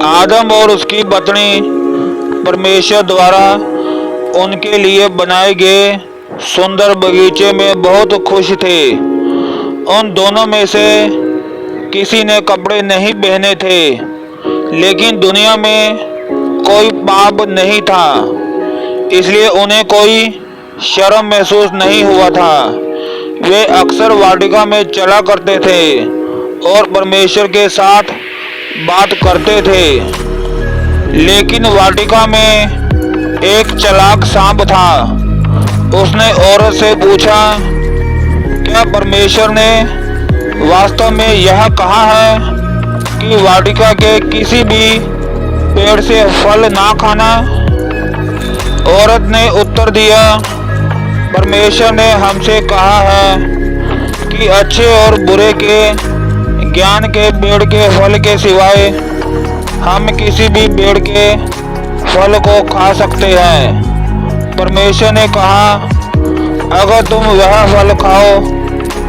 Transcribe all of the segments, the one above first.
आदम और उसकी पत्नी परमेश्वर द्वारा उनके लिए बनाए गए सुंदर बगीचे में बहुत खुश थे। उन दोनों में से किसी ने कपड़े नहीं पहने थे, लेकिन दुनिया में कोई पाप नहीं था, इसलिए उन्हें कोई शर्म महसूस नहीं हुआ था। वे अक्सर वाटिका में चला करते थे और परमेश्वर के साथ बात करते थे। लेकिन वाटिका में एक चालाक सांप था। उसने औरत से पूछा, क्या परमेश्वर ने वास्तव में यह कहा है कि वाटिका के किसी भी पेड़ से फल ना खाना? औरत ने उत्तर दिया, परमेश्वर ने हमसे कहा है कि अच्छे और बुरे के ज्ञान के पेड़ के फल के सिवाय हम किसी भी पेड़ के फल को खा सकते हैं। परमेश्वर ने कहा, अगर तुम वह फल खाओ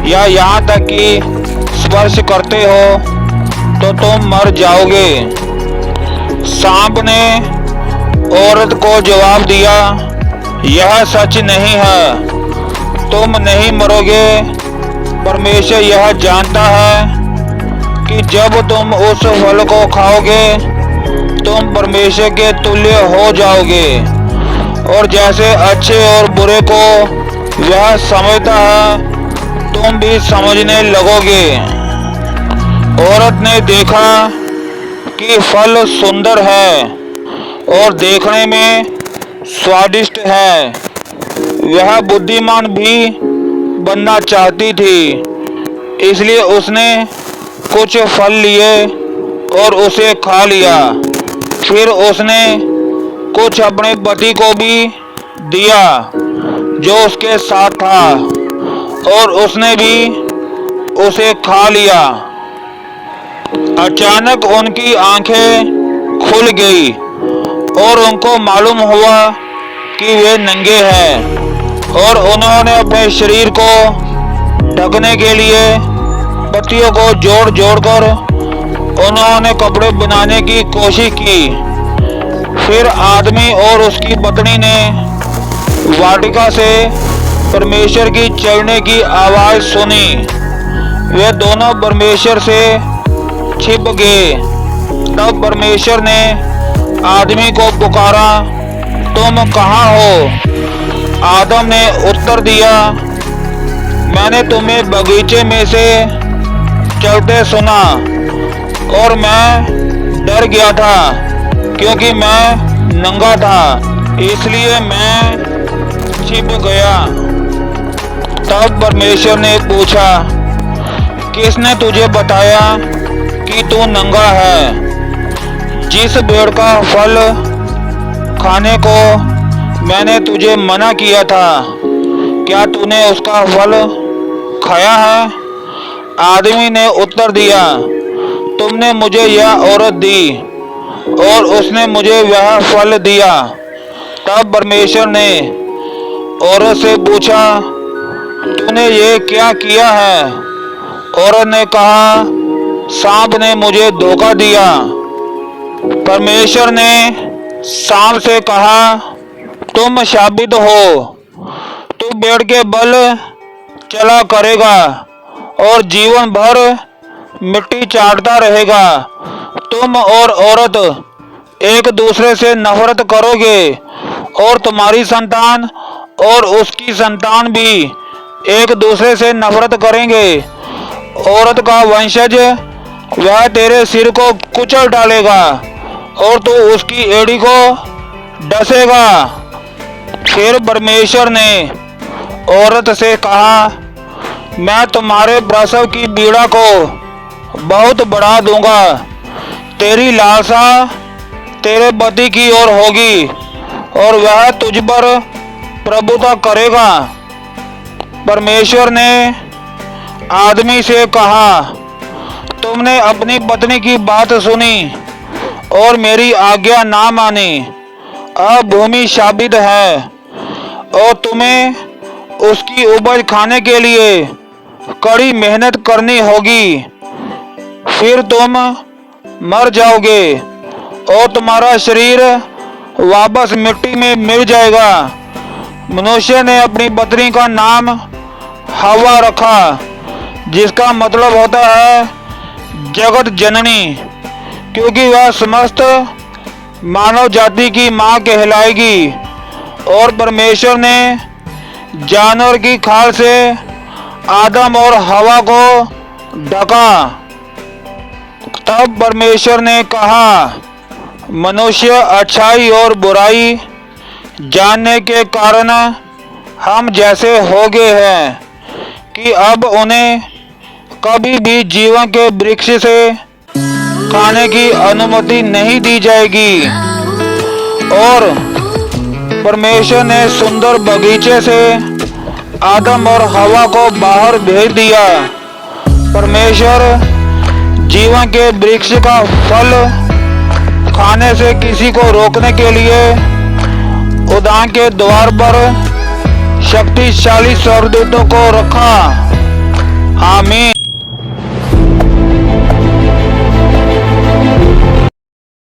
या यहाँ तक कि स्पर्श करते हो तो तुम मर जाओगे। सांप ने औरत को जवाब दिया, यह सच नहीं है, तुम नहीं मरोगे। परमेश्वर यह जानता है कि जब तुम उस फल को खाओगे तुम परमेश्वर के तुल्य हो जाओगे, और जैसे अच्छे और बुरे को वह समझता है तुम भी समझने लगोगे। औरत ने देखा कि फल सुंदर है और देखने में स्वादिष्ट है। वह बुद्धिमान भी बनना चाहती थी, इसलिए उसने कुछ फल लिए और उसे खा लिया। फिर उसने कुछ अपने पति को भी दिया जो उसके साथ था, और उसने भी उसे खा लिया। अचानक उनकी आंखें खुल गई और उनको मालूम हुआ कि वे नंगे हैं, और उन्होंने अपने शरीर को ढकने के लिए पत्तियों को जोड़ जोड़कर उन्होंने कपड़े बनाने की कोशिश की। फिर आदमी और उसकी पत्नी ने वाटिका से परमेश्वर की चलने की आवाज सुनी। वे दोनों परमेश्वर से छिप गए। तब परमेश्वर ने आदमी को पुकारा, तुम कहाँ हो? आदम ने उत्तर दिया, मैंने तुम्हें बगीचे में से चलते सुना और मैं डर गया था, क्योंकि मैं नंगा था, इसलिए मैं छिप गया। तब परमेश्वर ने पूछा, किसने तुझे बताया कि तू नंगा है? जिस पेड़ का फल खाने को मैंने तुझे मना किया था, क्या तूने उसका फल खाया है? आदमी ने उत्तर दिया, तुमने मुझे यह औरत दी और उसने मुझे वह फल दिया। तब परमेश्वर ने औरत से पूछा, तूने ये क्या किया है? औरत ने कहा, सांप ने मुझे धोखा दिया। परमेश्वर ने सांप से कहा, तुम शापित हो, तू पेड़ के बल चला करेगा और जीवन भर मिट्टी चाटता रहेगा। तुम और औरत एक दूसरे से नफरत करोगे और तुम्हारी संतान और उसकी संतान भी एक दूसरे से नफरत करेंगे। औरत का वंशज वह तेरे सिर को कुचल डालेगा और तू उसकी एड़ी को डसेगा। फिर परमेश्वर ने औरत से कहा, मैं तुम्हारे प्रसव की पीड़ा को बहुत बढ़ा दूंगा। तेरी लालसा तेरे पति की ओर होगी और वह तुझ पर प्रभुता करेगा। परमेश्वर ने आदमी से कहा, तुमने अपनी पत्नी की बात सुनी और मेरी आज्ञा ना मानी। अब भूमि शापित है और तुम्हें उसकी उपज खाने के लिए कड़ी मेहनत करनी होगी, फिर तुम मर जाओगे और तुम्हारा शरीर वापस मिट्टी में मिल जाएगा। मनुष्य ने अपनी पत्नी का नाम हवा रखा, जिसका मतलब होता है जगत जननी, क्योंकि वह समस्त मानव जाति की मां कहलाएगी। और परमेश्वर ने जानवर की खाल से आदम और हवा को ढका। तब परमेश्वर ने कहा, मनुष्य अच्छाई और बुराई जानने के कारण हम जैसे हो गए हैं कि अब उन्हें कभी भी जीवन के वृक्ष से खाने की अनुमति नहीं दी जाएगी। और परमेश्वर ने सुंदर बगीचे से आदम और हवा को बाहर भेज दिया। परमेश्वर जीवन के वृक्ष का फल खाने से किसी को रोकने के लिए उद्यान के द्वार पर शक्तिशाली स्वर्गदूतों को रखा। आमीन।